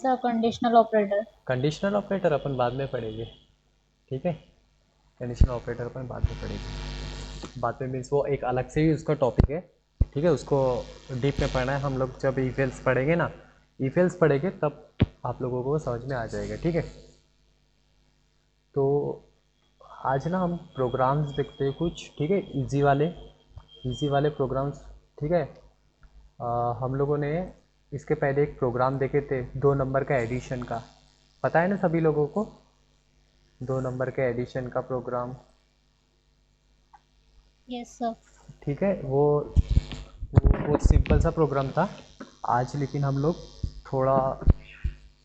Sir conditional operator. Conditional operator अपन बाद में पढ़ेंगे, ठीक है। कंडीशनल ऑपरेटर अपन बाद में पढ़ेंगे, बाद में मीन्स वो एक अलग से ही उसका टॉपिक है, ठीक है। उसको डीप में पढ़ना है हम लोग, जब ईफेल्स पढ़ेंगे ना, ईफेल्स पढ़ेंगे तब आप लोगों को समझ में आ जाएगा, ठीक है। तो आज ना हम प्रोग्राम्स देखते हैं कुछ, ठीक है, इजी वाले प्रोग्राम्स, ठीक है। हम लोगों ने इसके पहले एक प्रोग्राम देखे थे 2 नंबर का एडिशन का, पता है ना सभी लोगों को, 2 नंबर के एडिशन का प्रोग्राम, यस सर। ठीक है। वो बहुत सिंपल सा प्रोग्राम था आज, लेकिन हम लोग थोड़ा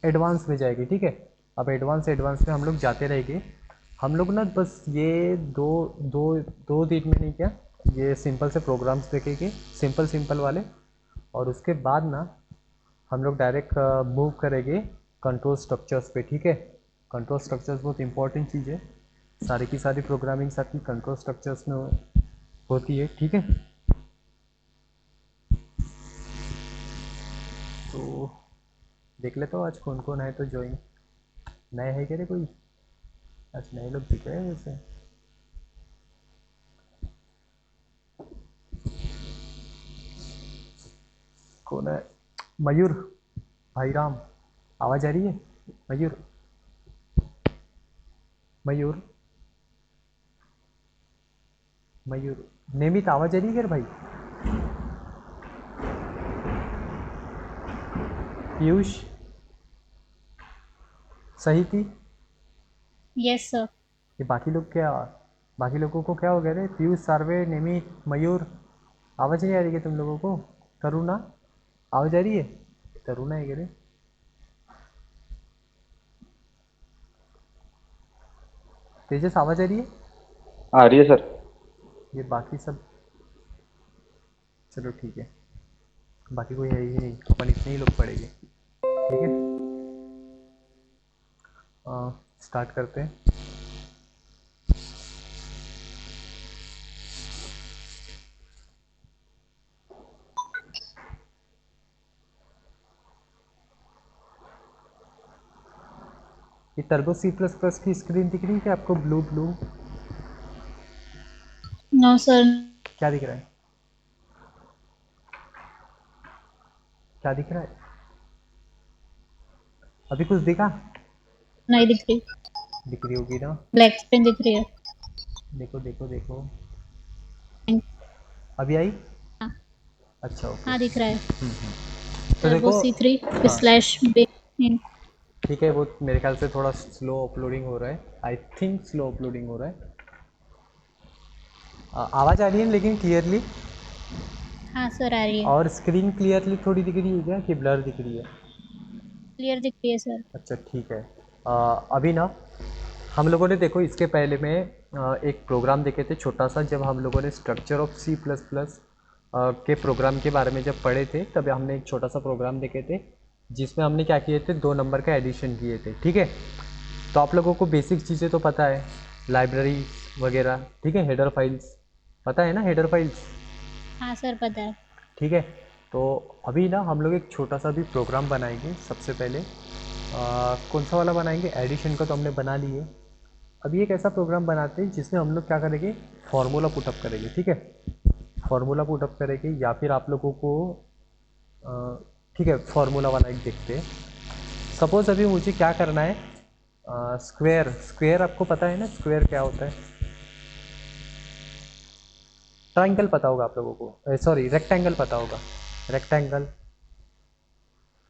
एडवांस में जाएंगे, ठीक है। अब एडवांस में हम लोग जाते रहेंगे। हम लोग ना बस ये दो दो 2 दिन में नहीं, क्या ये सिंपल से प्रोग्राम्स देखेंगे, सिंपल वाले, और उसके बाद ना हम लोग डायरेक्ट मूव करेंगे कंट्रोल स्ट्रक्चर्स पे, ठीक है। कंट्रोल स्ट्रक्चर्स बहुत इंपॉर्टेंट चीज़ है, सारी की सारी प्रोग्रामिंग आपकी कंट्रोल स्ट्रक्चर्स में होती है, ठीक है। तो देख लेता हूँ आज कौन कौन है, तो ज्वाइन नए है क्या रे कोई, आज नए लोग दिख रहे हैं वैसे। कौन है? मयूर भाई राम, आवाज़ आ रही है? मयूर, मयूर, मयूर, नेमित आवाज़ आ रही है क्या रे भाई? पीयूष, सही थी? Yes sir. ये बाकी लोग क्या, बाकी लोगों को क्या हो गया रे? पीयूष, सार्वे, नेमित, मयूर, आवाज़ नहीं आ रही है तुम लोगों को? तरुणा, आवाज़ आ रही है? तरुणा है क्या रे? तेजस, आवाज़ आ रही है? आ रही है सर। ये बाकी सब, चलो ठीक है, बाकी कोई है ही नहीं, अपन इतने ही लोग पढ़ेंगे, ठीक है। स्टार्ट करते हैं। ये टर्बो सी प्लस प्लस की स्क्रीन दिख रही है क्या आपको? Blue blue no sir. क्या दिख रहा है? क्या दिख रहा है? अभी कुछ दिखा? नहीं दिख रही। दिख रही होगी ना? ब्लैक स्क्रीन दिख रही है। देखो देखो देखो, अभी आई? हाँ। अच्छा, ओके। हाँ दिख रहा है। तो टर्बो देखो, C3 हाँ स्लैश बे। ठीक है, वो मेरे ख्याल से थोड़ा स्लो अपलोडिंग हो रहा है, आई थिंक स्लो अपलोडिंग हो रहा है। आवाज़ आ रही है लेकिन क्लियरली? हाँ सर आ रही है। और स्क्रीन क्लियरली थोड़ी दिख रही है क्या, कि ब्लर दिख रही है? क्लियर दिख रही है सर। अच्छा ठीक है। अभी ना हम लोगों ने देखो इसके पहले में एक प्रोग्राम देखे थे छोटा सा, जब हम लोगों ने structure of C plus plus के प्रोग्राम के बारे में जब पढ़े थे, तब हमने एक छोटा सा प्रोग्राम देखे थे जिसमें हमने क्या किए थे, 2 नंबर का एडिशन किए थे, ठीक है। तो आप लोगों को बेसिक चीज़ें तो पता है, लाइब्रेरी वगैरह, ठीक है, हेडर फाइल्स, पता है ना हेडर फाइल्स, हाँ सर पता है। ठीक है। तो अभी ना हम लोग एक छोटा सा भी प्रोग्राम बनाएंगे, सबसे पहले कौन सा वाला बनाएंगे, एडिशन का तो हमने बना लिए। अभी एक ऐसा प्रोग्राम बनाते हैं जिसमें हम लोग क्या करेंगे, फार्मूला पुटअप करेंगे, ठीक है। फार्मूला पुटअप करेंगे, या फिर आप लोगों को ठीक है, फार्मूला वाला एक देखते हैं। सपोज अभी मुझे क्या करना है, स्क्वायर, स्क्वायर आपको पता है ना स्क्वायर क्या होता है? ट्राइंगल पता होगा आप लोगों को, सॉरी रेक्टेंगल पता होगा, रेक्टेंगल,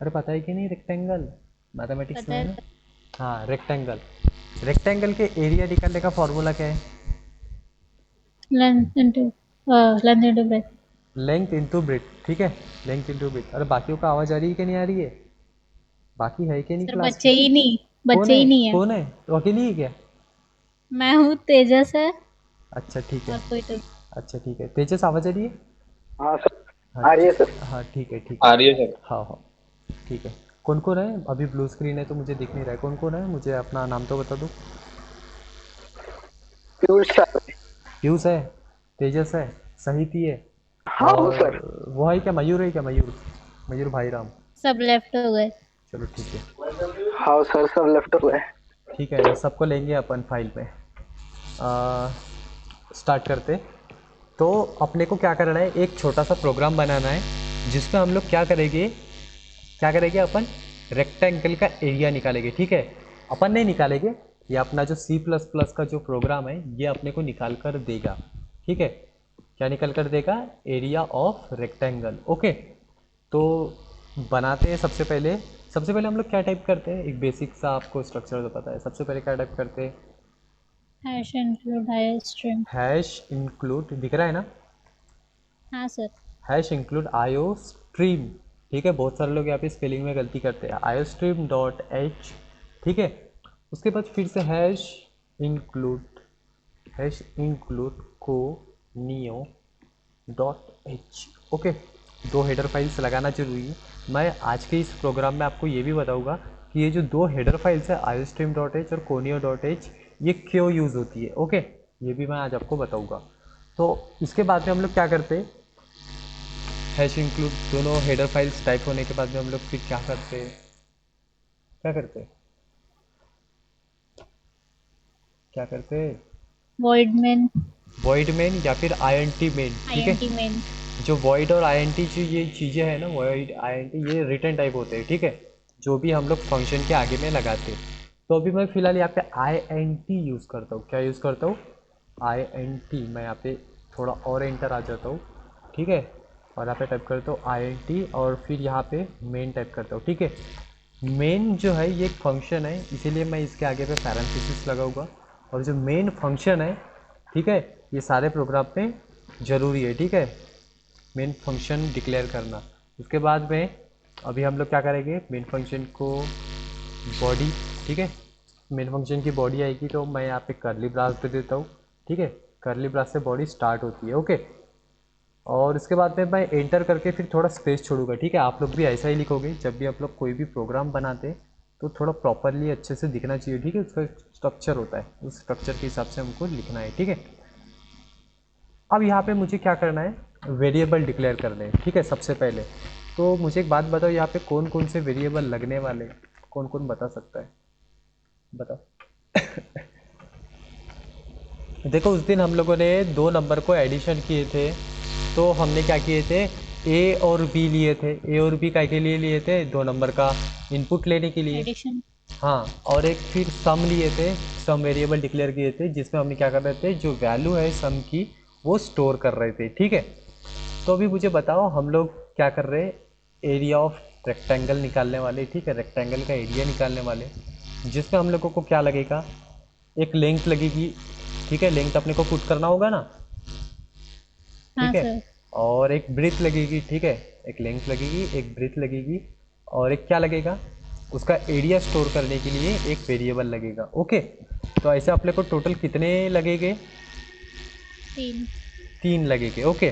अरे पता है कि नहीं रेक्टेंगल, मैथमेटिक्स पता में है है ना। सर। हाँ रेक्टेंगल, रेक्टेंगल के एरिया निकालने का फॉर्मूला क्या है? Length into breath. Length into breadth, ठीक है, लेंथ इंटू ब्रेथ। अरे बाकियों का आवाज़ आ रही है कि नहीं आ रही है? बाकी है कि नहीं सर क्लास बच्चे में? ही नहीं, कौन बच्चे है? ही नहीं है। कौन है? तो अकेली ही क्या? मैं हूँ, तेजस है अच्छा ठीक है, और कोई तो। अच्छा ठीक है, तेजस आवाज़ आ रही है? हाँ सर। हाँ आ रही है सर। हाँ ठीक है ठीक आ है, रही है सर। हाँ हाँ ठीक है। कौन कौन है? अभी ब्लू स्क्रीन है तो मुझे दिख नहीं रहा है, कौन कौन है, मुझे अपना नाम तो बता दो। पीयूष सर। पीयूष है, तेजस है, सहिति है, हाँ हूँ और सर। वो है क्या, मयूर है क्या, मयूर, मयूर भाई राम? सब लेफ्ट हो गए। चलो ठीक है। हाँ सर, सब लेफ्ट हो गए। ठीक है, सबको लेंगे अपन फाइल पे। स्टार्ट करते। तो अपने को क्या करना है, एक छोटा सा प्रोग्राम बनाना है जिसमें हम लोग क्या करेंगे अपन, रेक्टेंगल का एरिया निकालेंगे। ठीक है, अपन नहीं निकालेंगे, ये अपना जो सी प्लस प्लस का जो प्रोग्राम है ये अपने को निकाल कर देगा। ठीक है, क्या निकल कर देगा, एरिया ऑफ रेक्टेंगल। ओके, तो बनाते हैं। सबसे पहले हम लोग क्या टाइप करते हैं, एक बेसिक सा आपको स्ट्रक्चर तो पता है। सबसे पहले क्या टाइप करते हैं, hash include higher string. Hash include, दिख रहा है ना, हाँ sir. Hash include iostream. ठीक है, बहुत सारे लोग यहाँ पे स्पेलिंग में गलती करते हैं, आयो स्ट्रीम डॉट एच। ठीक है, उसके बाद फिर से हैश इंक्लूड को नियो डॉट एच। ओके, दो हेडर फाइल्स लगाना जरूरी है। मैं आज के इस प्रोग्राम में आपको ये भी बताऊंगा कि ये जो दो हेडर फाइल्स है, आयो स्ट्रीम डॉट एच और कोनियो डॉट एच, ये क्यों यूज़ होती है। ओके, ये भी मैं आज आपको बताऊंगा। तो इसके बाद में हम लोग क्या करते हैं, हैश इंक्लूड दोनों हेडर फाइल्स टाइप होने के बाद में हम लोग फिर क्या करते हैं, क्या करते हैं क्या करते हैं, वॉइड मेन। वॉइड मेन या फिर आईएनटी मेन। ठीक है, आईएनटी मेन। जो वॉइड और आईएनटी जो ये चीज़ें हैं ना, वॉइड आईएनटी, ये रिटर्न टाइप होते हैं। ठीक है, जो भी हम लोग फंक्शन के आगे में लगाते हैं। तो अभी मैं फिलहाल यहाँ पे आईएनटी यूज़ करता हूँ। क्या यूज़ करता हूँ, आईएनटी। मैं यहाँ पे थोड़ा और एंटर आ जाता हूँ। ठीक है, और यहाँ पे टाइप करता हूँ आईएनटी और फिर यहाँ पे मेन टाइप करता हूँ। ठीक है, मेन जो है ये एक फंक्शन है, इसीलिए मैं इसके आगे पे पैरेंथेसिस लगाऊंगा। और जो मेन फंक्शन है, ठीक है, ये सारे प्रोग्राम पे ज़रूरी है। ठीक है, मेन फंक्शन डिक्लेयर करना। उसके बाद में अभी हम लोग क्या करेंगे, मेन फंक्शन को बॉडी। ठीक है, मेन फंक्शन की बॉडी आएगी तो मैं यहाँ पे करली ब्रास दे देता हूँ। ठीक है, करली ब्रास से बॉडी स्टार्ट होती है। ओके, और इसके बाद में मैं एंटर करके फिर थोड़ा स्पेस छोड़ूंगा। ठीक है, आप लोग भी ऐसा ही लिखोगे जब भी आप लोग कोई भी प्रोग्राम बनाते हैं, तो थोड़ा प्रॉपरली अच्छे से दिखना चाहिए। ठीक है, उसका स्ट्रक्चर होता है, उस स्ट्रक्चर के हिसाब से हमको लिखना है। ठीक है, अब यहाँ पे मुझे क्या करना है, वेरिएबल डिक्लेयर करने हैं। ठीक है, सबसे पहले तो मुझे एक बात बताओ, यहाँ पे कौन कौन से वेरिएबल लगने वाले हैं, कौन कौन बता सकता है, बताओ। देखो, उस दिन हम लोगों ने दो नंबर को एडिशन किए थे, तो हमने क्या किए थे, ए और बी लिए थे। ए और बी काय के लिए लिए थे, दो नंबर का इनपुट लेने के लिए। एडिशन। हाँ, और एक फिर सम लिए थे, सम वेरिएबल डिक्लेयर किए थे जिसमें हमने क्या कर रहे थे, जो वैल्यू है सम की वो स्टोर कर रहे थे। ठीक है, तो अभी मुझे बताओ हम लोग क्या कर रहे हैं, एरिया ऑफ रेक्टेंगल निकालने वाले। ठीक है, रेक्टेंगल का एरिया निकालने वाले, जिसमें हम लोगों को क्या लगेगा, एक लेंथ लगेगी। ठीक है, लेंथ अपने को पुट करना होगा ना। हाँ ठीक है, सर। और एक ब्रीथ लगेगी। ठीक है, एक लेंथ लगेगी, एक ब्रीथ लगेगी, और एक क्या लगेगा, उसका एरिया स्टोर करने के लिए एक वेरिएबल लगेगा। ओके, तो ऐसे अपने को टोटल कितने लगेंगे, 3। 3 लगेंगे। ओके,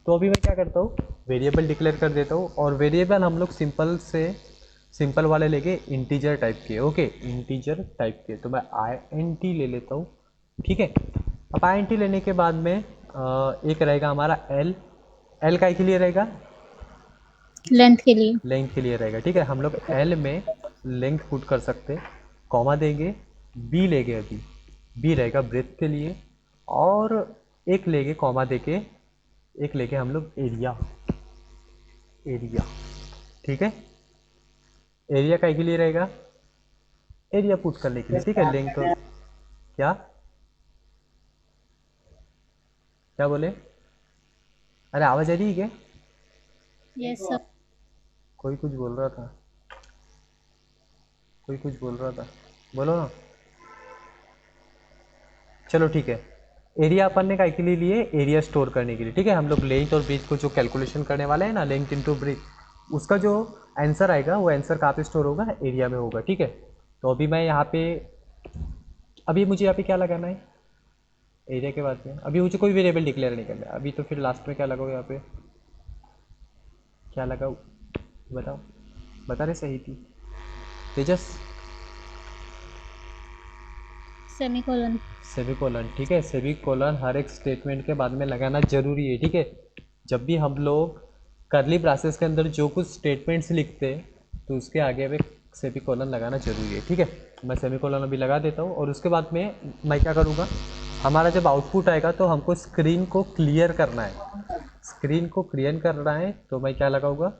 तो अभी मैं क्या करता हूँ, वेरिएबल डिक्लेयर कर देता हूँ, और वेरिएबल हम लोग सिंपल वाले लेके इंटीजर टाइप के। ओके, इंटीजर टाइप के, तो मैं INT ले लेता हूँ। ठीक है, अब INT लेने के बाद में एक रहेगा हमारा एल। एल का के लिए रहेगा, लेंथ के लिए। लेंथ के लिए रहेगा। ठीक है, हम लोग एल में लेंथ पुट कर सकते, कॉमा देंगे, बी लेंगे, अभी बी रहेगा ब्रेथ के लिए, और एक लेंगे कॉमा देके, एक लेके हम लोग एरिया। एरिया, ठीक है, एरिया का के लिए रहेगा, एरिया पुट करने के लिए। ठीक है, लेंथ क्या क्या बोले, अरे आवाज़ आ रही है क्या, यस सर। कोई कुछ बोल रहा था, कोई कुछ बोल रहा था, बोलो ना। चलो ठीक है, एरिया अपन ने काय के लिए लिए, एरिया स्टोर करने के लिए। ठीक है, हम लोग लेंथ और ब्रीथ को जो कैलकुलेशन करने वाले हैं ना, लेंथ इनटू ब्रीथ, उसका जो आंसर आएगा वो आंसर कहाँ पे स्टोर होगा, एरिया में होगा। ठीक है, तो अभी मैं यहाँ पे, अभी मुझे यहाँ पे क्या लगाना है, एरिया के बाद में अभी मुझे कोई वेरिएबल डिक्लेयर नहीं करना है अभी, तो फिर लास्ट में क्या लगाओ, यहाँ पे क्या लगाओ, बताओ, बता रहे सही थी तेजस, सेमीकोलन। सेमीकोलन। ठीक है, सेमीकोलन हर एक स्टेटमेंट के बाद में लगाना जरूरी है। ठीक है, जब भी हम लोग करली ब्रासेस के अंदर जो कुछ स्टेटमेंट्स लिखते हैं, तो उसके आगे हमें सेमीकोलन लगाना जरूरी है, ठीक है। मैं सेमीकोलन अभी लगा देता हूँ और उसके बाद में मैं क्या करूँगा, हमारा जब आउटपुट आएगा तो हमको स्क्रीन को क्लियर करना है। स्क्रीन को क्लियर करना है तो मैं क्या लगाऊंगा,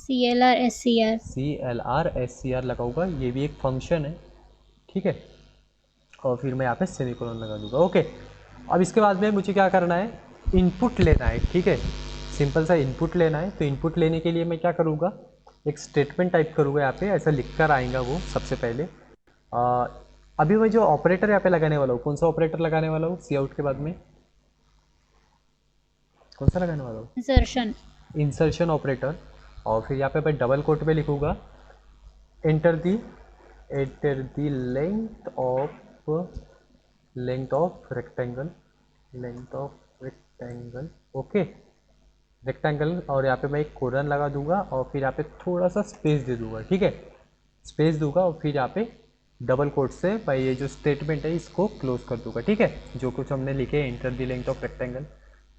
CLR SCR। CLR SCR लगाऊंगा, ये भी एक फंक्शन है, ठीक है। और फिर मैं यहाँ पे सेमीकोलन लगा दूंगा, ओके। अब इसके बाद में मुझे क्या करना है, इनपुट लेना है, ठीक है। सिंपल सा इनपुट लेना है। तो इनपुट लेने के लिए मैं क्या करूँगा, एक स्टेटमेंट टाइप करूँगा यहाँ पे, ऐसा लिख कर आएगा वो सबसे पहले। अभी मैं जो ऑपरेटर यहाँ पे लगाने वाला हूँ, कौन सा ऑपरेटर लगाने वाला हूँ, सी आउट के बाद में कौन सा लगाने वाला हूँ, इंसर्शन। Insertion operator. और फिर यहाँ पे मैं डबल कोट में लिखूँगा enter the length of rectangle, okay, rectangle. और यहाँ पे मैं एक कोलन लगा दूंगा और फिर यहाँ पे थोड़ा सा स्पेस दे दूंगा, ठीक है। स्पेस दूंगा और फिर यहाँ पे डबल कोट से मैं ये जो स्टेटमेंट है इसको क्लोज कर दूंगा, ठीक है। जो कुछ हमने लिखे enter the length of rectangle,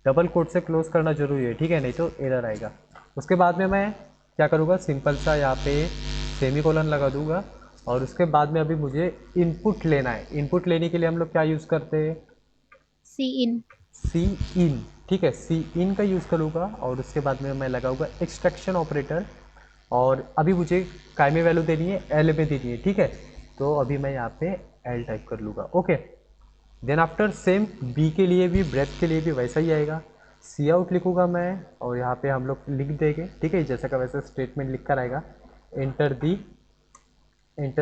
double quote से क्लोज करना जरूरी है, ठीक है, नहीं तो एरर आएगा। उसके बाद में मैं क्या करूँगा, सिंपल सा यहाँ पे सेमीकोलन लगा दूंगा। और उसके बाद में अभी मुझे इनपुट लेना है। इनपुट लेने के लिए हम लोग क्या यूज़ करते हैं, CIN। सी इन, ठीक है, सी इन का यूज़ करूँगा। और उसके बाद में मैं लगाऊंगा एक्सट्रैक्शन ऑपरेटर। और अभी मुझे काय में वैल्यू देनी है, एल में देनी है, ठीक है। तो अभी मैं यहाँ पे एल टाइप कर लूँगा, okay. Then after same B के लिए भी, ब्रेथ के लिए भी वैसा ही आएगा, सी आउट लिखूँगा मैं और यहाँ पे हम लोग लिख देंगे, ठीक है, जैसा का वैसा स्टेटमेंट लिख कर आएगा। Enter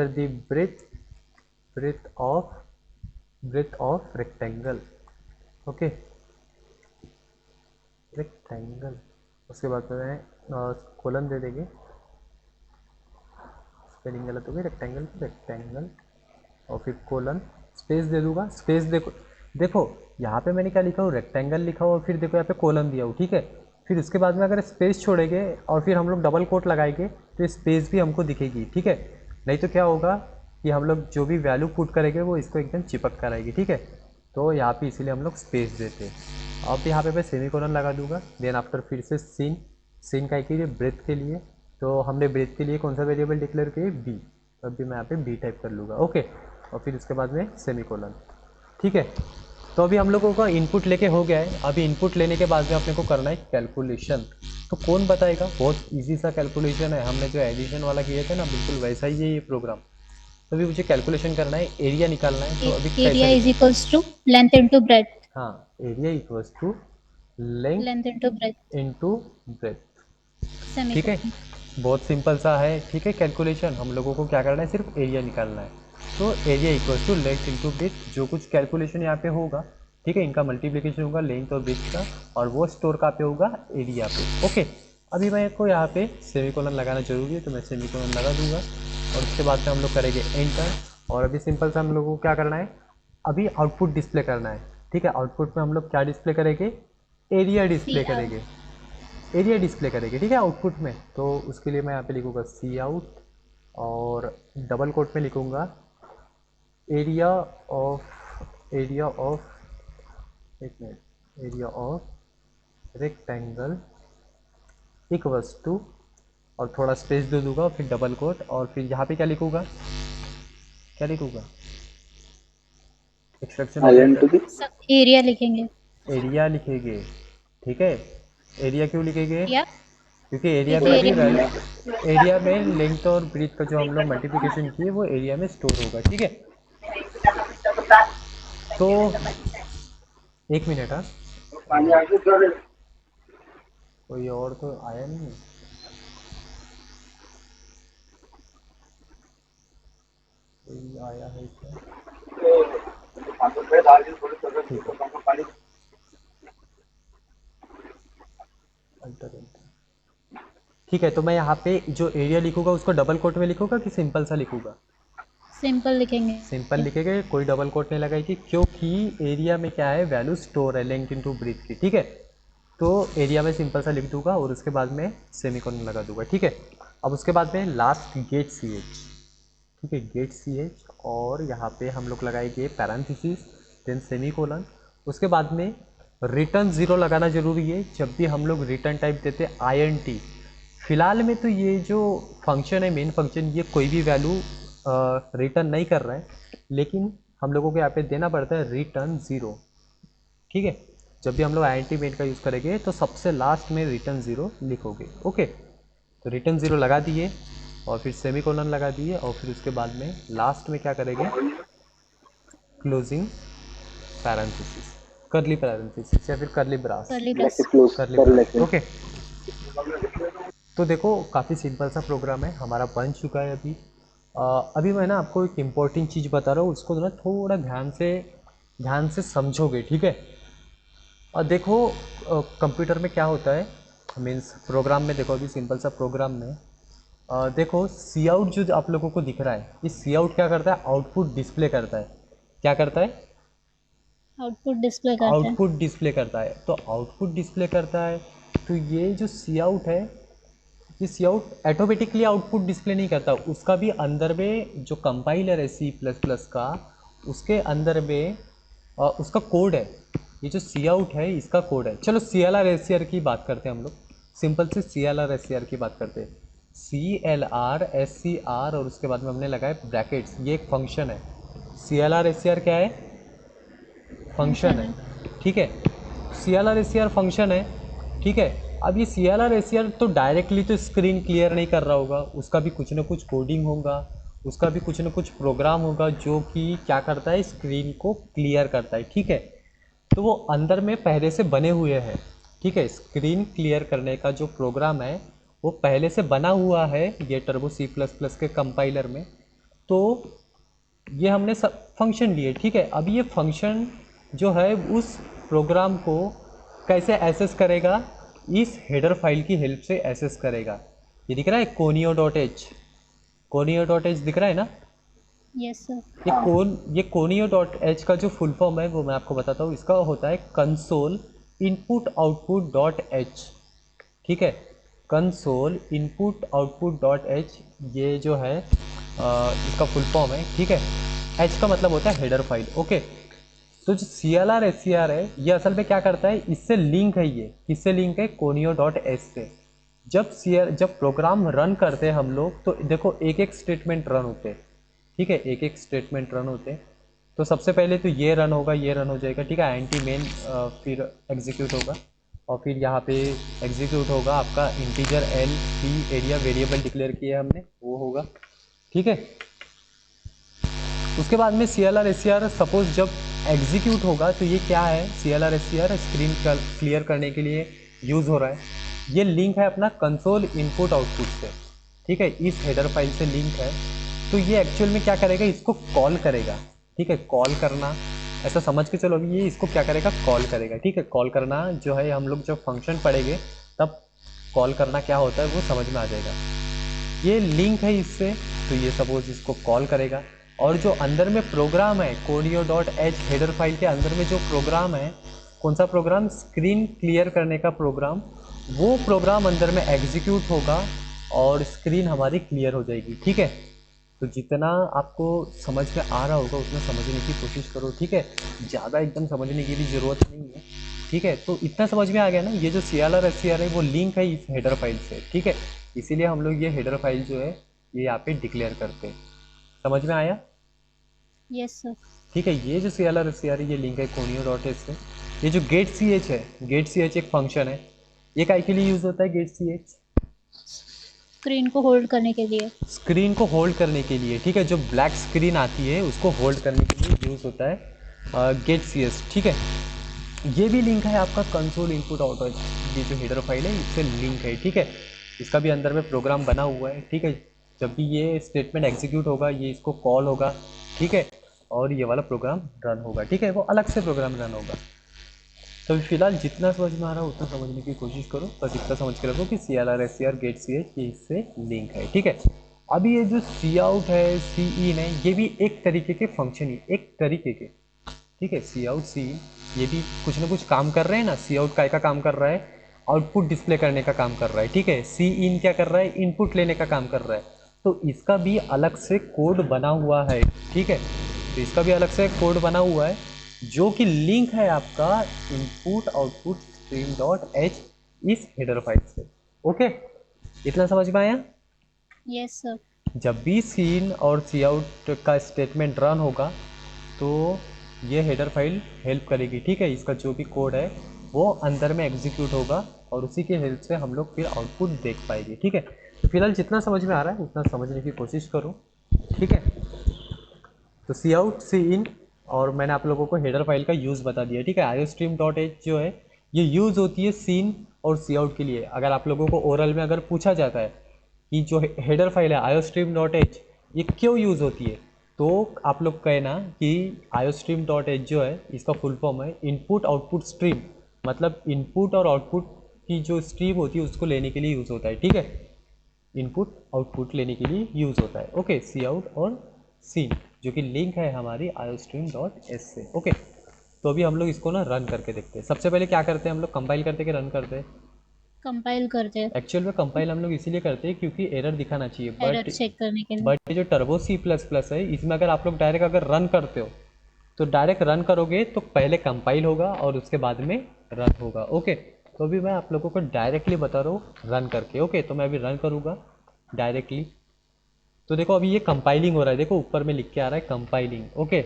the breadth of rectangle, okay, rectangle. उसके बाद में कोलन दे देंगे, स्पेलिंग गलत हो गई, रेक्टेंगल और फिर कोलन, स्पेस दे दूंगा। स्पेस देखो यहाँ पे मैंने क्या लिखा हूँ, रेक्टेंगल लिखा हो और फिर देखो यहाँ पे कोलन दिया हो, ठीक है। फिर उसके बाद में अगर स्पेस छोड़ेंगे और फिर हम लोग डबल कोट लगाएंगे तो स्पेस भी हमको दिखेगी, ठीक है। नहीं तो क्या होगा कि हम लोग जो भी वैल्यू पुट करेंगे वो इसको एकदम चिपक कर आएगी, ठीक है। तो यहाँ पे इसीलिए हम लोग स्पेस देते हैं। अब यहाँ पे मैं सेमीकोलन लगा दूंगा। देन आफ्टर फिर से सीन का के लिए ब्रेथ के लिए, तो हमने ब्रेथ के लिए कौन सा वेरिएबल डिक्लेयर किए, बी। तो अभी मैं यहाँ पे बी टाइप कर लूँगा, ओके। और फिर उसके बाद में सेमीकोलन, ठीक है। तो अभी हम लोगों का इनपुट लेके हो गया है। अभी इनपुट लेने के बाद में अपने को करना है कैलकुलेशन। तो कौन बताएगा, बहुत इजी सा कैलकुलेशन है, हमने जो एडिशन वाला किए थे ना बिल्कुल वैसा ही है ये प्रोग्राम। तो अभी मुझे कैलकुलेशन करना है, एरिया निकालना है। तो अभी area is equals to length into breadth. हाँ, area equals to length into breadth, ठीक है। बहुत सिंपल सा है, ठीक है। कैलकुलेशन हम लोगों को क्या करना है, सिर्फ एरिया निकालना है। तो area equals to length into breadth, जो कुछ कैलकुलेशन यहाँ पे होगा, ठीक है, इनका मल्टीप्लिकेशन होगा लेंथ और ब्रेथ का, और वो स्टोर कहाँ पे होगा, एरिया पे, ओके। अभी मैं को यहाँ पे सेमीकोलन लगाना जरूरी है तो मैं सेमीकोलन लगा दूंगा और उसके बाद में हम लोग करेंगे एंटर। और अभी सिंपल सा हम लोगों को क्या करना है, अभी आउटपुट डिस्प्ले करना है, ठीक है। आउटपुट में हम लोग क्या डिस्प्ले करेंगे, एरिया डिस्प्ले करेंगे, एरिया डिस्प्ले करेंगे, ठीक है, आउटपुट में। तो उसके लिए मैं यहाँ पे लिखूँगा सी आउट और डबल कोट में लिखूँगा area of rectangle equals to, और थोड़ा स्पेस दे दूंगा, फिर डबल कोट। और फिर यहाँ पे क्या लिखूँगा, एक्सट्रैक्शन एरिया लिखेंगे, एरिया लिखेंगे, ठीक है। एरिया क्यों लिखेंगे, या क्योंकि एरिया में अभी एरिया में लेंथ और ब्रीथ का जो हम लोग मल्टीप्लिकेशन किए वो एरिया में स्टोर होगा, ठीक है। तो एक मिनट, हाँ, कोई और तो आया नहीं, कोई आया है क्या, ठीक है। तो मैं यहाँ पे जो एरिया लिखूंगा उसको डबल कोट में लिखूंगा कि सिंपल सा लिखूंगा, सिंपल लिखेंगे, सिंपल लिखेंगे, कोई डबल कोट नहीं लगाएगी, क्योंकि एरिया में क्या है, वैल्यू स्टोर है लेंथ इनटू ब्रीथ की, ठीक है। तो एरिया में सिंपल सा लिख दूंगा और उसके बाद में सेमीकोलन लगा दूंगा, ठीक है। अब उसके बाद में लास्ट गेट सी एच, ठीक है, गेट सी एच, और यहाँ पे हम लोग लगाएंगे पैरेंथेसिस, देन सेमीकोलन। उसके बाद में रिटर्न 0 लगाना जरूरी है। जब भी हम लोग रिटर्न टाइप देते INT, फिलहाल में तो ये जो फंक्शन है, मेन फंक्शन, ये कोई भी वैल्यू रिटर्न नहीं कर रहा है, लेकिन हम लोगों को यहाँ पे देना पड़ता है रिटर्न 0। ठीक है, जब भी हम लोग आईएनटी मेन का यूज़ करेंगे तो सबसे लास्ट में रिटर्न 0 लिखोगे। ओके, तो रिटर्न 0 लगा दिए और फिर सेमीकोलन लगा दिए और फिर उसके बाद में लास्ट में क्या करेंगे, क्लोजिंग पैरेंथेसिस, करली पैरेंथेसिस या फिर करली ब्रास, curly brace, क्लोज करली कर ब्रास। लेते हैं। ओके, तो देखो काफ़ी सिंपल सा प्रोग्राम है हमारा, बन चुका है अभी। अभी मैं ना आपको एक इम्पोर्टेंट चीज़ बता रहा हूँ, उसको ना थोड़ा ध्यान से समझोगे, ठीक है। और देखो कंप्यूटर में क्या होता है, मीन्स प्रोग्राम में, देखो अभी सिंपल सा प्रोग्राम में देखो सी आउट जो आप लोगों को दिख रहा है, इस सी आउट क्या करता है, आउटपुट डिस्प्ले करता है। क्या करता है, आउटपुट डिस्प्ले करते हैं। आउटपुट डिस्प्ले करता है। तो आउटपुट डिस्प्ले करता है, तो ये जो सी आउट है, ये सी आउट ऑटोमेटिकली आउटपुट डिस्प्ले नहीं करता, उसका भी अंदर में जो कंपाइलर है C++ का, उसके अंदर में उसका कोड है। ये जो सी आउट है इसका कोड है। चलो CLR SCR की बात करते हैं हम लोग, सिंपल से CLR SCR की बात करते हैं। CLR SCR और उसके बाद में हमने लगाए ब्रैकेट्स, ये एक फंक्शन है। CLR SCR क्या है, फंक्शन है, ठीक है। CLR SCR फंक्शन है, ठीक है। अब ये CLR SCR तो डायरेक्टली तो स्क्रीन क्लियर नहीं कर रहा होगा, उसका भी कुछ ना कुछ कोडिंग होगा, उसका भी कुछ ना कुछ प्रोग्राम होगा जो कि क्या करता है, स्क्रीन को क्लियर करता है, ठीक है। तो वो अंदर में पहले से बने हुए हैं, ठीक है। स्क्रीन क्लियर करने का जो प्रोग्राम है वो पहले से बना हुआ है ये टर्बो C++ के कंपाइलर में। तो ये हमने सब फंक्शन लिए, ठीक है। अब ये फंक्शन जो है उस प्रोग्राम को कैसे एक्सेस करेगा, इस हेडर फाइल की हेल्प से एक्सेस करेगा। ये दिख रहा है conio.h, conio.h दिख रहा है ना। Yes sir. ये conio.h का जो फुल फॉर्म है वो मैं आपको बताता हूँ, इसका होता है console input output dot H, ठीक है। Console input output dot H, ये जो है इसका फुल फॉर्म है, ठीक है। एच का मतलब होता है हेडर फाइल, ओके। तो जो CLR SCR है ये असल में क्या करता है, इससे लिंक है, ये किससे लिंक है, conio.h से। जब प्रोग्राम रन करते हैं हम लोग, तो देखो एक एक स्टेटमेंट रन होते हैं, ठीक है, एक एक स्टेटमेंट रन होते हैं। तो सबसे पहले तो ये रन होगा, ये रन हो जाएगा, ठीक है, आईएनटी मेन फिर एग्जीक्यूट होगा और फिर यहाँ पे एग्जीक्यूट होगा आपका integer LP area variable declare किया है हमने, वो होगा, ठीक है। उसके बाद में CLR SCR सपोज जब एग्जीक्यूट होगा तो ये क्या है, CLR SCR स्क्रीन क्लियर करने के लिए यूज़ हो रहा है। ये लिंक है अपना कंसोल इनपुट आउटपुट से, ठीक है, इस हेडर फाइल से लिंक है। तो ये एक्चुअल में क्या करेगा, इसको कॉल करेगा, ठीक है। कॉल करना ऐसा समझ के चलो, अभी ये इसको क्या करेगा, कॉल करेगा, ठीक है। कॉल करना जो है, हम लोग जब फंक्शन पढ़ेंगे तब कॉल करना क्या होता है वो समझ में आ जाएगा। ये लिंक है इससे, तो ये सपोज इसको कॉल करेगा। और जो अंदर में प्रोग्राम है conio.h हेडर फाइल के अंदर में जो प्रोग्राम है, कौन सा प्रोग्राम, स्क्रीन क्लियर करने का प्रोग्राम, वो प्रोग्राम अंदर में एग्जीक्यूट होगा और स्क्रीन हमारी क्लियर हो जाएगी, ठीक है। तो जितना आपको समझ में आ रहा होगा उतना समझने की कोशिश करो, ठीक है। ज़्यादा एकदम समझने की भी ज़रूरत नहीं है, ठीक है। तो इतना समझ में आ गया ना, ये जो CLR SCR है वो लिंक है इस हेडर फाइल से, ठीक है। इसीलिए हम लोग ये हेडर फाइल जो है ये यहाँ पे डिक्लेयर करते हैं। समझ में आया, यस सर। ठीक है। ये जो CLR SCR है ये लिंक है conio.h से। ये जो गेट ch है, गेट ch एक फंक्शन है, ये काय के लिए यूज़ होता है, गेट ch स्क्रीन को होल्ड करने के लिए। स्क्रीन को होल्ड करने के लिए, ठीक है। जो ब्लैक स्क्रीन आती है उसको होल्ड करने के लिए यूज़ होता है गेट cs, ठीक है। ये भी लिंक है आपका कंसोल इनपुट आउटपुट, ये जो हेडर फाइल है इससे लिंक है, ठीक है। इसका भी अंदर में प्रोग्राम बना हुआ है, ठीक है। जब भी ये स्टेटमेंट एग्जीक्यूट होगा ये इसको कॉल होगा, ठीक है, और ये वाला प्रोग्राम रन होगा, ठीक है, वो अलग से प्रोग्राम रन होगा। तो फिलहाल जितना समझ में आ रहा है उतना समझने की कोशिश करो, बस इतना समझ के रखो कि CLR SCR गेट ch ये इससे लिंक है, ठीक है। अभी ये जो सी आउट है, सी इन है, ये भी एक तरीके के फंक्शन ही, एक तरीके के, ठीक है। सी आउट सी इन ये भी कुछ ना कुछ काम कर रहे हैं ना। सी आउट काय का काम कर रहा है, आउटपुट डिस्प्ले करने का काम कर रहा है, ठीक है। सी इन क्या कर रहा है, इनपुट लेने का काम कर रहा है। तो इसका भी अलग से कोड बना हुआ है, ठीक है। तो इसका भी अलग से कोड बना हुआ है जो कि लिंक है आपका input output stream dot H इस हेडर फाइल से, ओके। इतना समझ में आया? Yes sir. जब भी सीन और सी आउट का स्टेटमेंट रन होगा तो ये हेडर फाइल हेल्प करेगी, ठीक है। इसका जो भी कोड है वो अंदर में एग्जीक्यूट होगा और उसी के हेल्प से हम लोग फिर आउटपुट देख पाएंगे, ठीक है। तो फिलहाल जितना समझ में आ रहा है उतना समझने की कोशिश करो, ठीक है। तो सी आउट सी इन और मैंने आप लोगों को हेडर फाइल का यूज़ बता दिया, ठीक है। iostream.h जो है ये यूज़ होती है सीन और सी आउट के लिए। अगर आप लोगों को ओरल में अगर पूछा जाता है कि जो हेडर फाइल है iostream.h ये क्यों यूज़ होती है, तो आप लोग कहना कि iostream.h जो है इसका फुल फॉर्म है इनपुट आउटपुट स्ट्रीम, मतलब इनपुट और आउटपुट की जो स्ट्रीम होती है उसको लेने के लिए यूज़ होता है, ठीक है। इनपुट आउटपुट लेने के लिए यूज़ होता है, ओके। सी आउट और सीन जो कि लिंक है हमारी iostream.h से, ओके। तो अभी हम लोग इसको ना रन करके देखते हैं। सबसे पहले क्या करते हैं हम लोग, कंपाइल करते हैं कि रन करते हैं? कंपाइल करते हैं एक्चुअल में कंपाइल हम लोग इसीलिए करते हैं क्योंकि एरर दिखाना चाहिए, एरर चेक करने के लिए। बट जो टर्बो C++ है इसमें अगर आप लोग डायरेक्ट अगर रन करते हो तो डायरेक्ट रन करोगे तो पहले कंपाइल होगा और उसके बाद में रन होगा, ओके। तो अभी मैं आप लोगों को डायरेक्टली बता रहा हूँ रन करके, ओके। तो मैं अभी रन करूँगा डायरेक्टली। तो देखो अभी ये कंपाइलिंग हो रहा है, देखो ऊपर में लिख के आ रहा है कंपाइलिंग, ओके।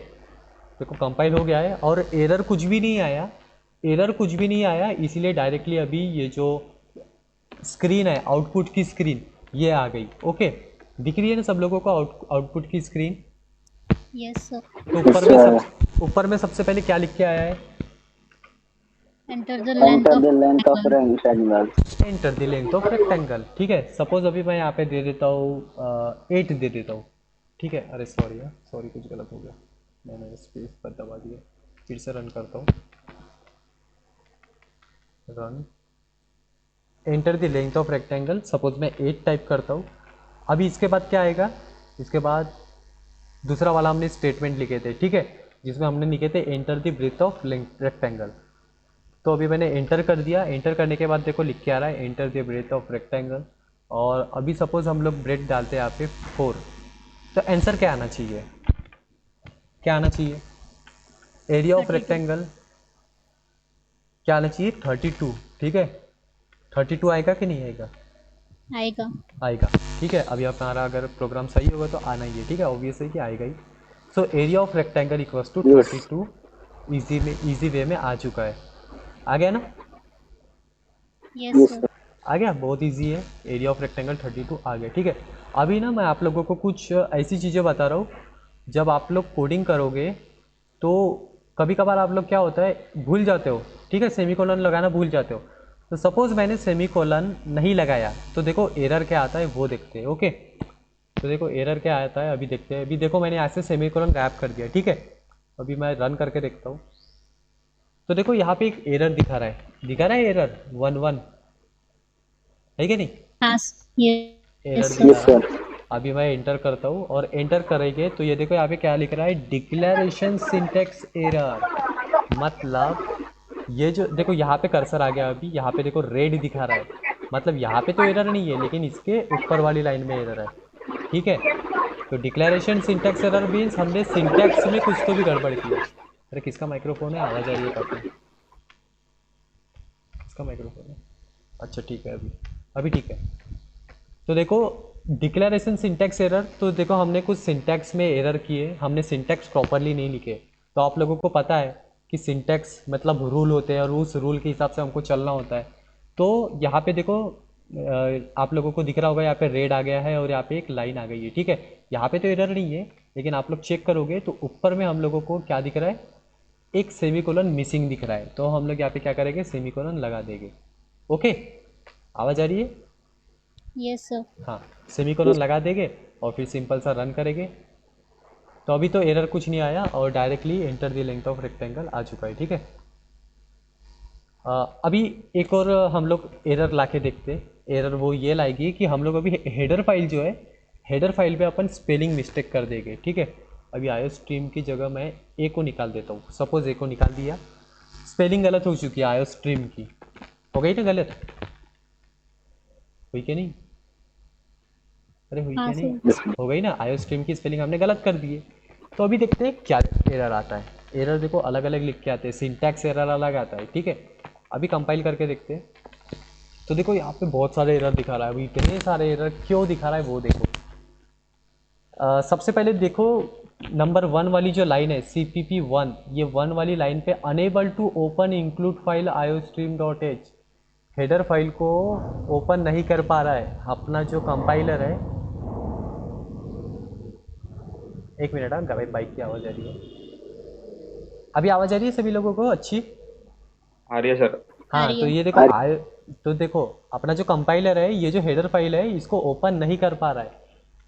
देखो कंपाइल हो गया है और एरर कुछ भी नहीं आया, एरर कुछ भी नहीं आया, इसीलिए डायरेक्टली अभी ये जो स्क्रीन है आउटपुट की स्क्रीन ये आ गई, ओके। दिख रही है ना सब लोगों को आउटपुट की स्क्रीन? Yes sir. तो ऊपर में सबसे पहले क्या लिख के आया है? Enter the length Enter of the length of rectangle. Enter the length of rectangle, ठीक है। सपोज अभी मैं यहाँ पे दे देता हूँ 8 दे देता हूँ, ठीक है। अरे सॉरी यार, सॉरी कुछ गलत हो गया, मैंने स्पेस पर दबा दिया। फिर से रन करता हूँ, run enter the length of rectangle. Suppose मैं 8 टाइप करता हूँ। अभी इसके बाद क्या आएगा, इसके बाद दूसरा वाला हमने स्टेटमेंट लिखे थे, ठीक है, जिसमें हमने लिखे थे enter the breadth of rectangle. तो अभी मैंने एंटर कर दिया, एंटर करने के बाद देखो लिख के आ रहा है enter the breadth of rectangle. और अभी सपोज हम लोग ब्रेथ डालते हैं यहाँ पे 4, तो आंसर क्या आना चाहिए, क्या आना चाहिए? एरिया ऑफ 32 रेक्टेंगल क्या आना चाहिए? 32, ठीक है। 32 आएगा कि नहीं आएगा? आएगा। आएगा, ठीक है। अभी हमारा अगर प्रोग्राम सही होगा तो आना ही है, ठीक है, ऑब्वियस है कि आएगा ही। So area of rectangle equals to Yes. 32 easy way में आ चुका है, आ गया ना? Yes Yes, sir. sir. आ गया, बहुत इजी है। एरिया ऑफ रेक्टेंगल 32 आ गया, ठीक है। अभी ना मैं आप लोगों को कुछ ऐसी चीज़ें बता रहा हूँ, जब आप लोग कोडिंग करोगे तो कभी कभार आप लोग क्या होता है भूल जाते हो, ठीक है, सेमीकोलन लगाना भूल जाते हो। तो सपोज़ मैंने सेमीकोलन नहीं लगाया तो देखो एरर क्या आता है वो देखते हैं, ओके। तो देखो एरर क्या आता है अभी देखते हैं। अभी देखो मैंने ऐसे सेमीकोलन गायब कर दिया, ठीक है। अभी मैं रन करके देखता हूँ। तो देखो यहाँ पे एक एरर दिखा रहा है एरर 11 है कि नहीं? हाँ ये एरर यस दिखा सर। रहा Yes, है। sir. अभी मैं इंटर करता हूँ और एंटर करेंगे तो ये देखो यहाँ पे क्या लिख रहा है, डिक्लेरेशन सिंटेक्स एरर। मतलब ये जो देखो यहाँ पे कर्सर आ गया, अभी यहाँ पे देखो रेड दिखा रहा है, मतलब यहाँ पे तो एरर नहीं है लेकिन इसके ऊपर वाली लाइन में एरर है, ठीक है। तो डिक्लेरेशन सिंटेक्स एरर मीन्स हमने सिंटेक्स में कुछ तो भी गड़बड़ किया। अरे किसका माइक्रोफोन है, आवाज़ आ रही है काफ़ी, किसका माइक्रोफोन है? अच्छा ठीक है, अभी ठीक है। तो देखो डिक्लेरेशन सिंटैक्स एरर, तो देखो हमने कुछ सिंटैक्स में एरर किए, हमने सिंटैक्स प्रॉपरली नहीं लिखे। तो आप लोगों को पता है कि सिंटैक्स मतलब रूल होते हैं और उस रूल के हिसाब से हमको चलना होता है। तो यहाँ पे देखो आप लोगों को दिख रहा होगा यहाँ पे रेड आ गया है और यहाँ पे एक लाइन आ गई है, ठीक है। यहाँ पे तो एरर नहीं है लेकिन आप लोग चेक करोगे तो ऊपर में हम लोगों को क्या दिख रहा है, एक सेमीकोलन मिसिंग दिख रहा है। तो हम लोग यहाँ पे क्या करेंगे, सेमीकोलन लगा देंगे, ओके। आवाज़ आ रही है? Yes sir. हाँ, सेमीकोलन लगा देंगे और फिर सिंपल सा रन करेंगे। तो अभी तो एरर कुछ नहीं आया और directly enter the length of rectangle आ चुका है, ठीक है। अभी एक और हम लोग एरर ला के देखते हैं। एरर वो ये लाएगी कि हम लोग अभी हेडर फाइल जो है, हेडर फाइल पे अपन स्पेलिंग मिस्टेक कर देंगे, ठीक है। अभी iostream की जगह मैं ए को निकाल देता हूँ, सपोज ए को निकाल दिया, स्पेलिंग गलत हो चुकी है iostream की, हो गई ना गलत, हुई कि नहीं? अरे हुई हाँ क्या नहीं? सर। हो गई ना, iostream की स्पेलिंग हमने गलत कर दी है। तो अभी देखते हैं क्या एरर आता है। एरर देखो अलग अलग लिख के आते हैं, सिंटैक्स एरर अलग आता है, ठीक है। अभी कंपाइल करके देखते हैं। तो देखो यहाँ पे बहुत सारे एरर दिखा रहा है। अभी इतने सारे एरर क्यों दिखा रहा है वो देखो। सबसे पहले देखो नंबर 1 वाली जो लाइन है CPP1, ये 1 वाली लाइन पे unable to open include file iostream.h, header file को ओपन नहीं कर पा रहा है अपना जो कंपाइलर है। एक मिनट, भाई बाइक की आवाज़ आ रही है। अभी आवाज़ आ रही है सभी लोगों को अच्छी? आ रही है सर। आ हाँ रही तो है। ये देखो तो देखो अपना जो कंपाइलर है, ये जो हेडर फाइल है इसको ओपन नहीं कर पा रहा है।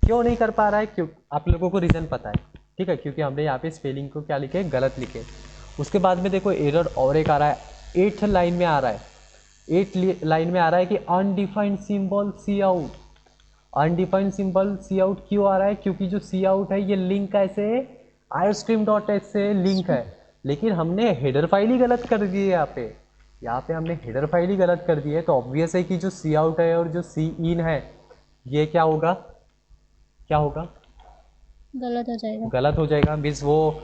क्यों नहीं कर पा रहा है? क्यों, आप लोगों को रीज़न पता है, ठीक है, क्योंकि हमने यहाँ पे स्पेलिंग को क्या लिखे, गलत लिखे। उसके बाद में देखो एरर और एक आ रहा है, 8th लाइन में आ रहा है, 8th लाइन में आ रहा है कि undefined symbol C out. Undefined symbol C out क्यों आ रहा है? क्योंकि जो सी आउट है ये लिंक कैसे iostream.h से लिंक है, लेकिन हमने हेडर फाइल ही गलत कर दी है। यहाँ पे हमने हेडर फाइल ही गलत कर दी है, तो ऑब्वियस है कि जो सी आउट है और जो सी इन है ये क्या होगा, क्या होगा, गलत हो जाएगा। गलत हो जाएगा। मीन्स वो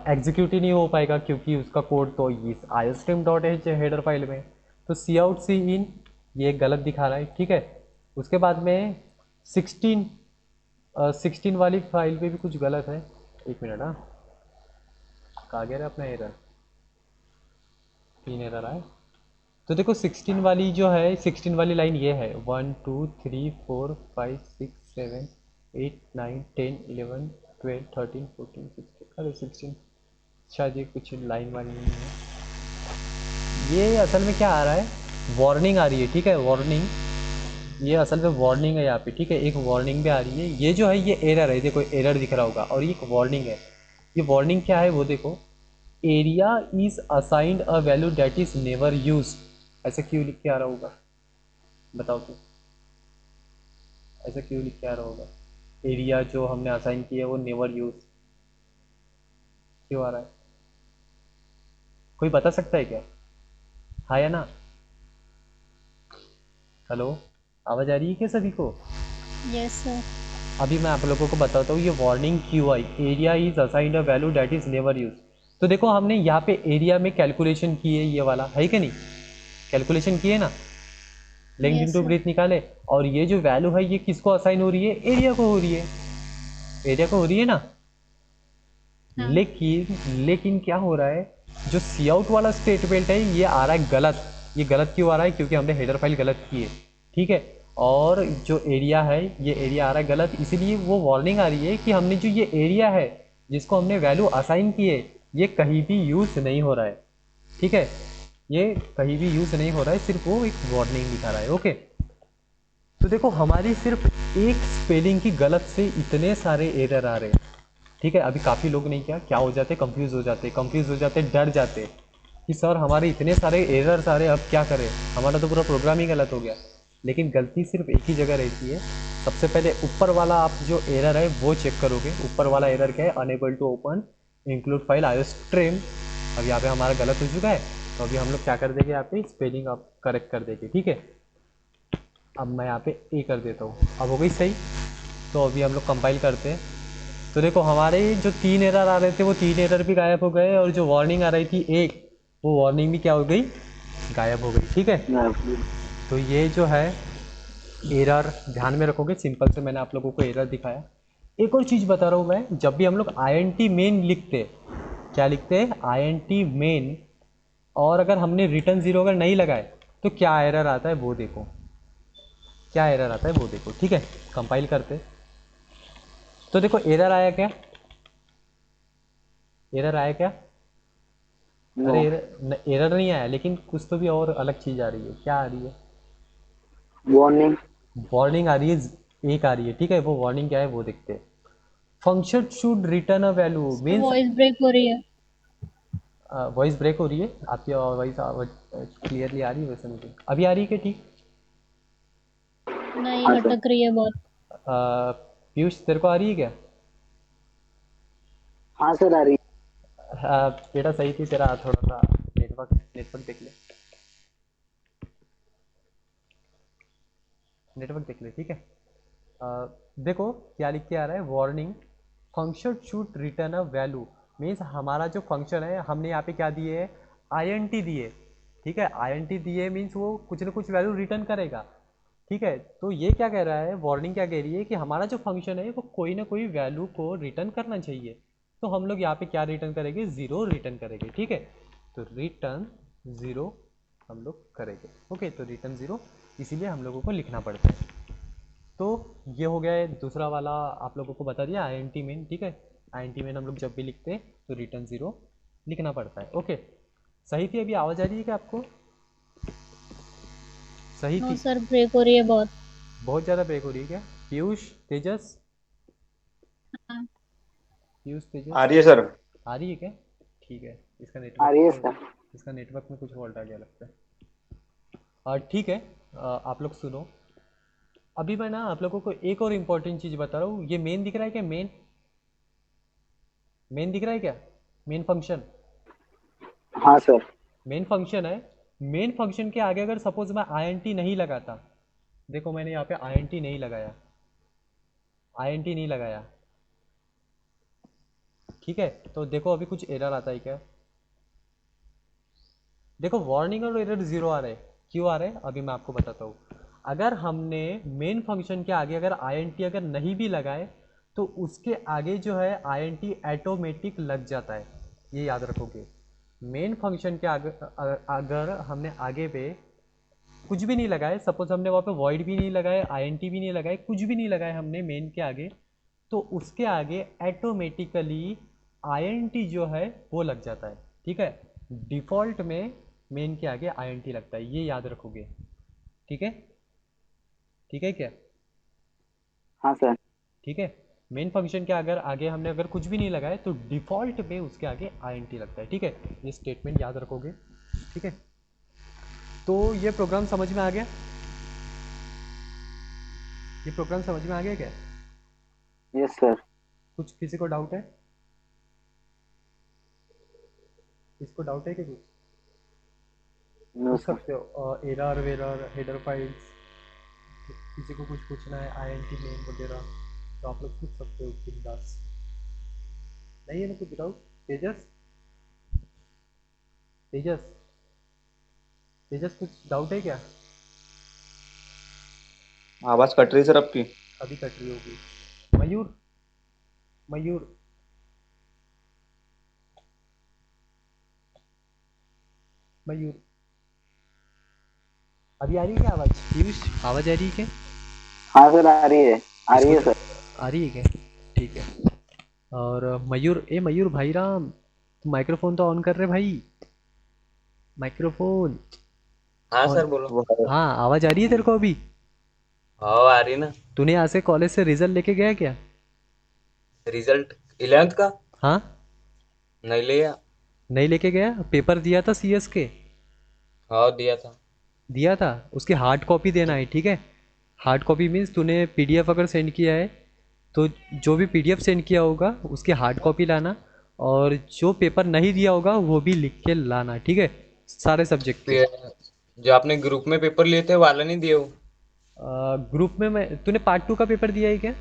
एग्जीक्यूट ही नहीं हो पाएगा, क्योंकि उसका कोड तो इस iostream.h हेडर फाइल में। तो सी आउट सी इन ये गलत दिखा रहा है, ठीक है। उसके बाद में 16 वाली फाइल पे भी कुछ गलत है। एक मिनट, हाँ कहाँ गया अपना एरर, 3 एरर आए। तो देखो 16 वाली जो है, 16 वाली लाइन ये है 1 2 3 4 5 6 7 8 9 10 11 12 13 14 16, अरे 16 शायद ये कुछ लाइन वाली नहीं है। ये असल में क्या आ रहा है, वार्निंग आ रही है, ठीक है, वार्निंग, ये असल में वार्निंग है यहाँ पे, ठीक है, एक वार्निंग भी आ रही है। ये जो है ये एरर है, देखो एरर दिख रहा होगा, और ये एक वार्निंग है। ये वार्निंग क्या है वो देखो, area is assigned a value that is never use. ऐसा क्यों लिख के आ रहा होगा बताओ तो, ऐसा क्यों लिख के आ रहा होगा? एरिया जो हमने असाइन किया है वो नेवर यूज क्यों आ रहा है? कोई बता सकता है क्या? हाँ या ना? हेलो, आवाज़ आ रही है क्या सभी को? Yes sir. अभी मैं आप लोगों को बताता हूँ ये वार्निंग क्यों आई। Area is assigned a value that is never use. तो देखो हमने यहाँ पे एरिया में कैलकुलेशन की है, ये वाला है कि नहीं, कैलकुलेशन किए ना, length yes into sir. Breadth निकाले, और ये जो वैल्यू है ये किसको असाइन हो रही है, एरिया को हो रही है, एरिया को हो रही है ना। हाँ। लेकिन क्या हो रहा है, जो सी आउट वाला स्टेटमेंट है ये आ रहा है गलत। ये गलत क्यों आ रहा है? क्योंकि हमने हेडर फाइल गलत की है, ठीक है। और जो एरिया है ये एरिया आ रहा है गलत, इसीलिए वो वार्निंग आ रही है कि हमने जो ये एरिया है जिसको हमने वैल्यू असाइन की है ये कहीं भी यूज नहीं हो रहा है, ठीक है, ये कहीं भी यूज नहीं हो रहा है, सिर्फ वो एक वार्निंग दिखा रहा है, ओके। तो देखो हमारी सिर्फ एक स्पेलिंग की गलत से इतने सारे एरर आ रहे हैं, ठीक है। अभी काफ़ी लोग नहीं क्या हो जाते, कंफ्यूज हो जाते, डर जाते कि सर हमारे इतने सारे एरर्स आ रहे हैं, अब क्या करें, हमारा तो पूरा प्रोग्राम ही गलत हो गया। लेकिन गलती सिर्फ एक ही जगह रहती है। सबसे पहले ऊपर वाला आप जो एरर है वो चेक करोगे। ऊपर वाला एरर क्या है, unable to open include file iostream। अब यहाँ पे हमारा गलत हो चुका है, तो अभी हम लोग क्या कर देंगे, यहाँ पे स्पेलिंग आप करेक्ट कर देंगे, ठीक है। अब मैं यहाँ पे ए कर देता हूँ, अब हो गई सही। तो अभी हम लोग कंपाइल करते हैं। तो देखो हमारे जो 3 एरर आ रहे थे वो 3 एरर भी गायब हो गए, और जो वार्निंग आ रही थी एक, वो वार्निंग भी क्या हो गई, गायब हो गई, ठीक है। तो ये जो है एरर ध्यान में रखोगे, सिंपल से मैंने आप लोगों को एरर दिखाया। एक और चीज़ बता रहा हूँ मैं, जब भी हम लोग INT मेन लिखते, क्या लिखते हैं, INT मेन, और अगर हमने रिटर्न 0 अगर नहीं लगाए तो क्या एरर आता है वो देखो, क्या एरर आता है वो देखो, ठीक है। कंपाइल करते, तो देखो एरर आया क्या, एरर आया क्या? अरे एरर नहीं आया, लेकिन कुछ तो भी और अलग चीज़ आ रही है। क्या आ रही है? वार्निंग। वार्निंग आ रही है, एक आ रही है, ठीक है। वो वार्निंग क्या है वो देखते हैं। Function should return a value means, voice break हो रही है। वॉइस ब्रेक हो रही है आपकी, वॉइस क्लियरली आ रही है वैसे मुझे, अभी आ रही है क्या ठीक? नहीं, हाँ सर। अटक रही है बहुत। पीयूष तेरे को आ रही है क्या? हाँ सर आ रही बेटा सही थी तेरा, थोड़ा सा नेटवर्क नेटवर्क देख ले, नेटवर्क देख ले, ठीक है। देखो क्या लिख के आ रहा है, warning function should return a value. Means हमारा जो फंक्शन है हमने यहाँ पे क्या दिए है, INT दिए, ठीक है, INT दिए मीन्स वो कुछ ना कुछ वैल्यू रिटर्न करेगा। ठीक है, तो ये क्या कह रहा है, वार्निंग क्या कह रही है कि हमारा जो फंक्शन है वो कोई ना कोई वैल्यू को रिटर्न करना चाहिए। तो हम लोग यहाँ पे क्या रिटर्न करेंगे, ज़ीरो रिटर्न करेंगे। ठीक है, तो रिटर्न ज़ीरो हम लोग करेंगे। ओके, तो रिटर्न ज़ीरो इसीलिए हम लोगों को लिखना पड़ता है। तो ये हो गया है दूसरा वाला, आप लोगों को बता दिया INT मेन। ठीक है, INT मेन हम लोग जब भी लिखते हैं तो रिटर्न ज़ीरो लिखना पड़ता है। ओके, सही थी? अभी आवाज़ आ रही है क्या आपको? सही नो थी? सर, ब्रेक हो रही है बहुत। बहुत ज़्यादा ब्रेक हो रही है क्या? पीयूष, तेजस, हाँ। पीयूष, आ तेजस, रही है सर। आ रही है क्या? ठीक है, इसका आ रही है नेटवर्क, सर। इसका नेटवर्क में कुछ फॉल्ट आ गया लगता है। ठीक है, आप लोग सुनो। अभी मैं ना आप लोगों को एक और इम्पोर्टेंट चीज़ बता रहा हूँ। ये मेन दिख रहा है क्या? मेन, मेन दिख रहा है क्या? मेन फंक्शन, हाँ सर। मेन फंक्शन है। मेन फंक्शन के आगे अगर सपोज मैं INT नहीं लगाता, देखो मैंने यहाँ पे INT नहीं लगाया, INT नहीं लगाया। ठीक है, तो देखो अभी कुछ एरर आता है क्या? देखो वार्निंग और एरर ज़ीरो आ रहे हैं। क्यों आ रहे हैं अभी मैं आपको बताता हूँ। अगर हमने मेन फंक्शन के आगे अगर INT अगर नहीं भी लगाए तो उसके आगे जो है INT ऑटोमेटिक लग जाता है, ये याद रखोगे। मेन फंक्शन के आगे अगर हमने आगे पे कुछ भी नहीं लगाए, सपोज हमने वहाँ पे वॉइड भी नहीं लगाए, INT भी नहीं लगाए, कुछ भी नहीं लगाए हमने मेन के आगे, तो उसके आगे ऑटोमेटिकली INT जो है वो लग जाता है। ठीक है, डिफ़ॉल्ट में मेन के आगे INT लगता है, ये याद रखोगे। ठीक है, ठीक है क्या? हाँ सर। ठीक है, मेन फंक्शन के अगर आगे हमने अगर कुछ भी नहीं लगाया तो डिफ़ॉल्ट में उसके आगे INT लगता है। ठीक है, ये स्टेटमेंट याद रखोगे। ठीक है, तो ये प्रोग्राम समझ में आ गया? ये प्रोग्राम समझ में आ गया क्या? Yes sir. कुछ किसी को डाउट है? इसको डाउट है कि कुछ नो पूछ सर। सकते हो, एरर वेरर हेडर फाइल्स, किसी को कुछ पूछना है INT नेम वगैरह तो आप लोग पूछ सकते हो बिंदास। नहीं है ना कुछ डाउट? तेजस, तेजस, तेजस कुछ डाउट है क्या? आवाज कट रही है सर आपकी। अभी कट रही होगी। मयूर, मयूर, मयूर, अभी आ रही है क्या आवाज़? पीयूष, आवाज़ आ रही है क्या? हाँ सर, आ रही है। आ रही इसको है सर। आ रही है क्या? ठीक है। और मयूर, ए मयूर भाई राम, तुम माइक्रोफोन तो ऑन कर रहे भाई, माइक्रोफोन हाँ ऑन। सर बोलो। वो है। हाँ, आवाज़ आ रही है तेरे को अभी? हाँ आ रही ना। तूने यहाँ से कॉलेज से रिजल्ट लेके गया क्या? रिजल्ट 11th का हाँ, नहीं लिया। नहीं लेके गया? पेपर दिया था CS के? हाँ दिया था। दिया था, उसकी हार्ड कॉपी देना है। ठीक है, हार्ड कॉपी मीन्स तूने PDF अगर सेंड किया है तो जो भी PDF सेंड किया होगा उसकी हार्ड कॉपी लाना, और जो पेपर नहीं दिया होगा वो भी लिख के लाना। ठीक है, सारे सब्जेक्ट के। जो आपने ग्रुप में पेपर लिए थे वाला नहीं दिए हो? ग्रुप में मैं, तूने पार्ट 2 का पेपर दिया है क्या?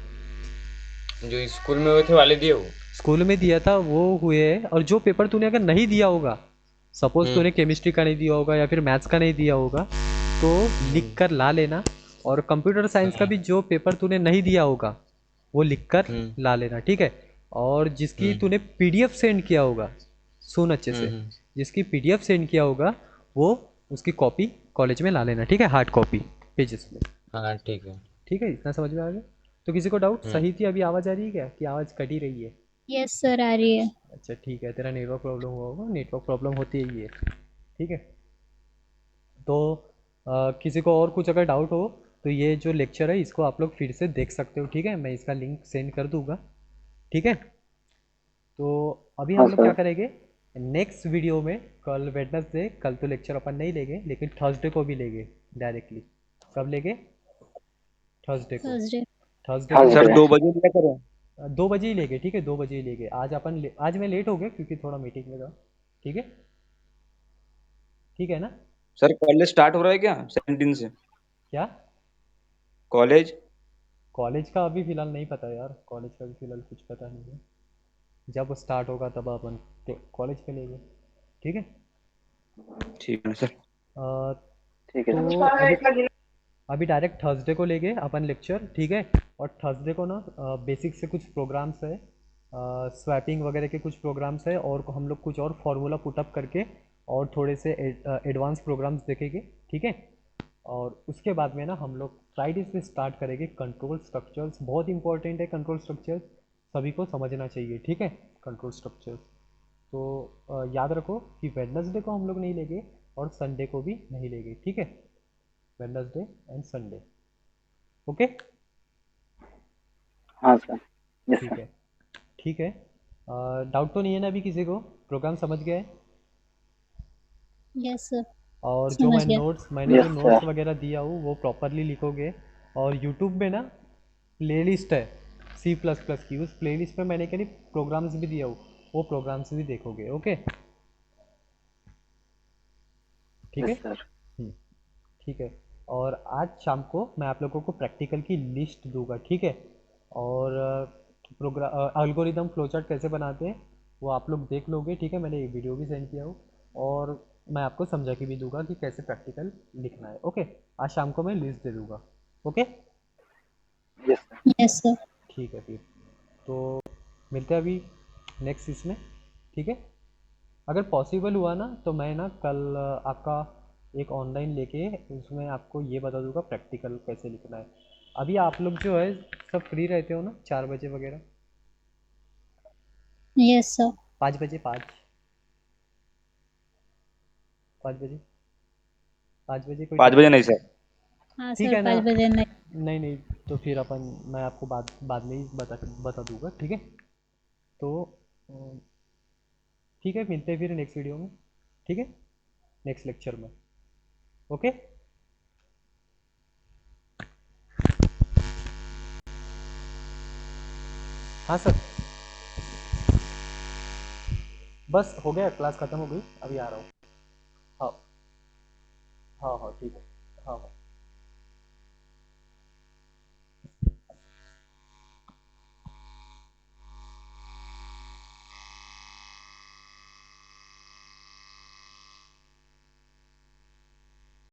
जो स्कूल में हुए थे वाले दिए हो? स्कूल में दिया था वो हुए है, और जो पेपर तूने अगर नहीं दिया होगा, सपोज हम्म। तूने केमिस्ट्री का नहीं दिया होगा या फिर मैथ्स का नहीं दिया होगा, तो लिख हम्म। कर ला लेना। और कंप्यूटर साइंस का हम्म। भी जो पेपर तूने नहीं दिया होगा वो लिख कर हम्म। ला लेना। ठीक है, और जिसकी हम्म। तूने PDF सेंड किया होगा, सुन अच्छे से, हम्म। जिसकी PDF सेंड किया होगा वो उसकी कॉपी कॉलेज में ला लेना। ठीक है, हार्ड कॉपी पेजेस में। हाँ ठीक है। ठीक है, इतना समझ में आ गया? तो किसी को डाउट? हम्म। सही थी? अभी आवाज़ आ रही है क्या कि आवाज़ कट ही रही है? यस सर, आ रही है। अच्छा ठीक है, तेरा नेटवर्क प्रॉब्लम हुआ होगा, नेटवर्क प्रॉब्लम होती है ये। ठीक है, तो किसी को और कुछ अगर डाउट हो तो ये जो लेक्चर है इसको आप लोग फिर से देख सकते हो। ठीक है, मैं इसका लिंक सेंड कर दूंगा। ठीक है, तो अभी हाँ हम लोग क्या सर। करेंगे, नेक्स्ट वीडियो में, कल वेडनेसडे, कल तो लेक्चर अपन नहीं लेंगे लेकिन थर्सडे को भी लेंगे डायरेक्टली। कब लेंगे? थर्सडे को। थर्सडे। थर्सडे हाँ को सर, अपन 2 बजे क्या करें? 2 बजे ही लेंगे। ठीक है, 2 बजे ही लेंगे। आज आज मैं लेट हो गया क्योंकि थोड़ा मीटिंग में था। ठीक है, ठीक है ना? सर कॉलेज स्टार्ट हो रहा है क्या 17 से? क्या? कॉलेज। कॉलेज का अभी फ़िलहाल नहीं पता यार, कॉलेज का भी फ़िलहाल कुछ पता नहीं है। जब स्टार्ट होगा तब अपन कॉलेज पे लेंगे। ठीक है, ठीक है सर। ठीक है तो अभी डायरेक्ट थर्सडे को लेंगे अपन लेक्चर, ठीक है। और थर्सडे को ना बेसिक से कुछ प्रोग्राम्स है, स्वैपिंग वगैरह के कुछ प्रोग्राम्स है, और हम लोग कुछ और फार्मूला पुटअप करके और थोड़े से एडवांस प्रोग्राम्स देखेंगे, ठीक है। और उसके बाद में ना हम लोग फ्राइडे से स्टार्ट करेंगे कंट्रोल स्ट्रक्चर्स। बहुत इंपॉर्टेंट है कंट्रोल स्ट्रक्चर्स, सभी को समझना चाहिए, ठीक है। कंट्रोल स्ट्रक्चर्स तो याद रखो कि वेडनेसडे को हम लोग नहीं लेंगे और संडे को भी नहीं लेंगे, ठीक है। Wednesday and Sunday, okay. हाँ सर। यस ठीक सर। है, ठीक है। डाउट तो नहीं है ना अभी किसी को? प्रोग्राम समझ गए? यस सर, और जो समझ गया। मैंने जो यस नोट्स सर। वगैरह दिया हूँ वो प्रॉपरली लिखोगे। और यूट्यूब में ना प्लेलिस्ट है C++ की, उस प्लेलिस्ट में मैंने क्या नहीं प्रोग्राम्स भी दिया हूँ, वो प्रोग्राम्स भी देखोगे, ओके। ठीक है। Yes sir. हम्म, ठीक है। और आज शाम को मैं आप लोगों को प्रैक्टिकल की लिस्ट दूंगा, ठीक है। और प्रोग्राम अल्गोरिदम फ्लोचार्ट कैसे बनाते हैं वो आप लोग देख लोगे, ठीक है। मैंने एक वीडियो भी सेंड किया हूँ, और मैं आपको समझा के भी दूंगा कि कैसे प्रैक्टिकल लिखना है, ओके। आज शाम को मैं लिस्ट दे दूंगा, okay. Yes sir. Yes sir. ठीक है फिर, तो मिलते हैं अभी नेक्स्ट इसमें, ठीक है। अगर पॉसिबल हुआ ना तो मैं ना कल आपका एक ऑनलाइन लेके उसमें आपको ये बता दूंगा प्रैक्टिकल कैसे लिखना है। अभी आप लोग जो है सब फ्री रहते हो ना 4 बजे वगैरह? Yes sir. 5 बजे, 5 बजे, 5 बजे कोई 5 बजे टाइम? नहीं सर। हाँ ठीक सर, है ना। 5 बजे नहीं। नहीं नहीं, तो फिर अपन मैं आपको बाद बाद में ही बता दूंगा, ठीक है। तो अम, ठीक है, मिलते हैं फिर नेक्स्ट वीडियो में, ठीक है, नेक्स्ट लेक्चर में, ओके। हाँ सर, बस हो गया, क्लास ख़त्म हो गई, अभी आ रहा हूँ। हाँ हाँ हाँ, ठीक है। हाँ हाँ।